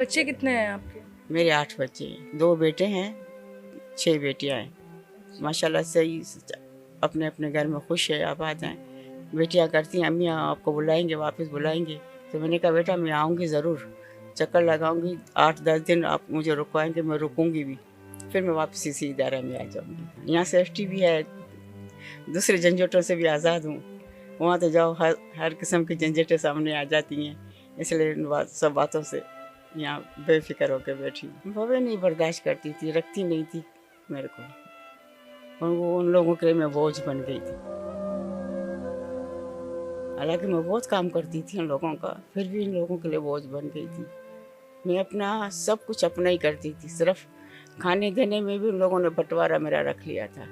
बच्चे कितने हैं आपके? मेरे 8 बच्चे हैं, 2 बेटे हैं, 6 बेटियां हैं। माशाल्लाह सही अपने अपने घर में खुश है, आबाद हैं। बेटियां करती हैं अम्मी आपको बुलाएंगे, वापस बुलाएंगे। तो मैंने कहा बेटा मैं आऊँगी ज़रूर, चक्कर लगाऊंगी, 8-10 दिन आप मुझे रुकवाएंगे, मैं रुकूंगी भी, फिर मैं वापस इसी इदारे में आ जाऊंगी। यहाँ सेफ्टी भी है, दूसरे झंझटों से भी आज़ाद हूँ। वहाँ तो जाओ हर किस्म की झंझटें सामने आ जाती हैं, इसलिए सब बातों से यहाँ बेफिक्र होकर बैठी हूँ। वह नहीं बर्दाश्त करती थी, रखती नहीं थी मेरे को, और वो उन लोगों के लिए मैं बोझ बन गई थी। हालांकि मैं बहुत काम करती थी उन लोगों का, फिर भी इन लोगों के लिए बोझ बन गई थी। मैं अपना सब कुछ अपना ही करती थी, सिर्फ खाने देने में भी उन लोगों ने बंटवारा मेरा रख लिया था।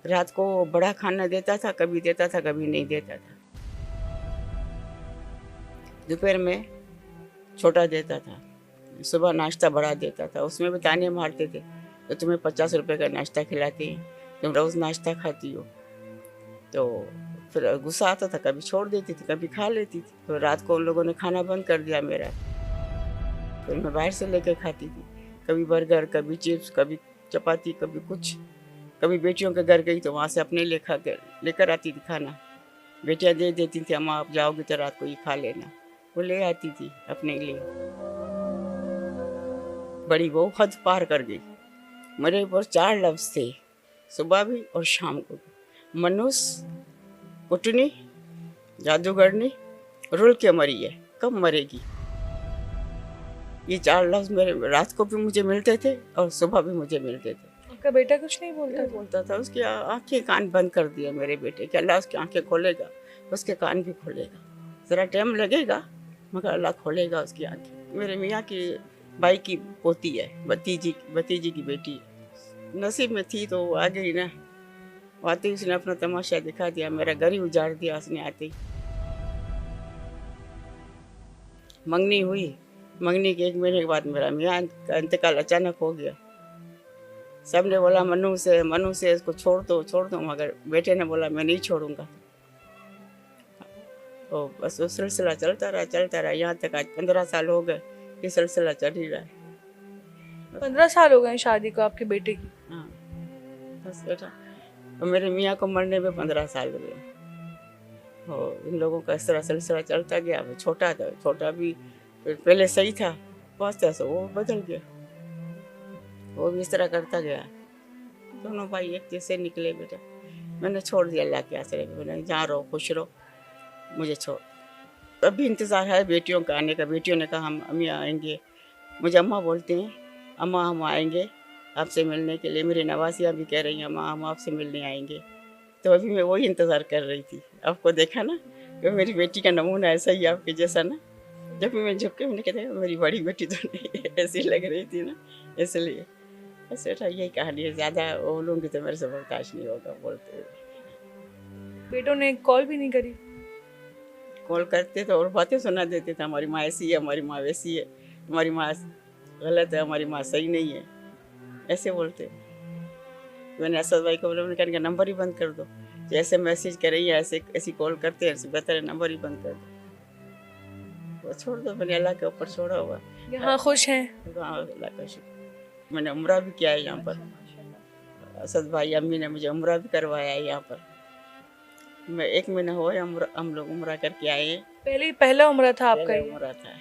रात को बड़ा खाना देता था, कभी देता था कभी नहीं देता था। दोपहर में छोटा देता था, सुबह नाश्ता बड़ा देता था, उसमें भी ताने मारते थे, तो तुम्हें 50 रुपए का नाश्ता खिलाते हैं, तुम रोज़ नाश्ता खाती हो। तो फिर गुस्सा आता था, कभी छोड़ देती थी, कभी खा लेती थी। तो रात को उन लोगों ने खाना बंद कर दिया मेरा, फिर मैं बाहर से लेकर खाती थी, कभी बर्गर, कभी चिप्स, कभी चपाती, कभी कुछ। कभी बेटियों के घर गई तो वहाँ से अपने लिए खा कर लेकर आती थी खाना। बेटियाँ दे देती थी, अम्मा आप जाओगी तो रात को ये खा लेना, वो ले आती थी अपने लिए। बड़ी बहू हद पार कर गई, मेरे ऊपर 4 लफ्ज़ थे, सुबह भी और शाम को भी। मनुस, कुटनी, जादूगरनी, रुल के मरी है, कब मरेगी। ये 4 लफ्ज़ मेरे रात को भी मुझे मिलते थे और सुबह भी मुझे मिलते थे। आपका बेटा कुछ नहीं बोलता? बोलता था, उसकी आंखें कान बंद कर दिया मेरे बेटे के। अल्लाह उसकी आंखें खोलेगा, उसके कान भी खोलेगा, ज़रा टाइम लगेगा मगर अल्लाह खोलेगा उसकी आंखें। मेरे मियाँ की भाई की पोती है, भतीजी की बेटी है। नसीब में थी तो आ गई ना, आते ही उसने अपना तमाशा दिखा दिया, मेरा घर ही उजाड़ दिया उसने आते ही। मंगनी हुई, मंगनी के 1 महीने के बाद मेरा मियाँ का इंतकाल अचानक हो गया। सब ने बोला मनु से इसको छोड़ दो, मगर बेटे ने बोला मैं नहीं छोड़ूंगा। तो बस वो सिलसिला चलता रहा, यहाँ तक आज 15 साल हो गए, ये सिलसिला चल ही रहा है। 15 साल हो गए शादी को आपके बेटे की? हाँ बस बेटा, तो मेरे मियाँ को मरने में 15 साल हो गए। और इन लोगों का इस तरह सिलसिला चलता गया। वो छोटा था, छोटा भी पहले सही था, बहुत ऐसा वो बदल गया, वो भी इस तरह करता गया। दोनों भाई एक जैसे निकले बेटा। मैंने छोड़ दिया अल्लाह के आसरे में, मैंने जहाँ रहो खुश रहो, मुझे छोड़। अभी इंतज़ार है बेटियों का आने का। बेटियों ने कहा हम अम्मी आएंगे, मुझे अम्मा बोलते हैं, अम्मा हम आएंगे आपसे मिलने के लिए। मेरी नवासियाँ भी कह रही हैं अम्मा हम आपसे मिलने आएंगे। तो अभी मैं वही इंतज़ार कर रही थी। आपको देखा ना कि मेरी बेटी का नमूना ऐसा ही आपके जैसा ना। जब भी मैं झुक के मैंने कहता मेरी बड़ी बेटी तो नहीं ऐसी लग रही थी ना, इसलिए। बस बेटा यही कहानी है, ज़्यादा बोलूँगी तो मेरे से बर्दाश्त नहीं होगा बोलते हुए। बेटों ने कॉल भी नहीं करी? कॉल करते तो और बातें सुना देते थे, हमारी माँ ऐसी है, हमारी माँ वैसी है, हमारी माँ गलत है, हमारी माँ सही नहीं है, ऐसे बोलते। मैंने असद भाई को बोला, मैंने कहा नंबर ही बंद कर दो, जैसे मैसेज कर रही है ऐसी कॉल करते हैं, बेहतर है नंबर ही बंद कर दो। वो छोड़ दो, मैंने अल्लाह के ऊपर छोड़ा हुआ। यहाँ खुश हैं? हाँ अल्लाह का शुक्र। मैंने उम्रा भी किया है यहाँ पर, असद भाई अम्मी ने मुझे उम्रा भी करवाया है यहाँ पर। मैं 1 महीना हुआ है हम लोग उम्रा करके आए हैं। पहला उम्रा था आपका? पहले उम्रा था।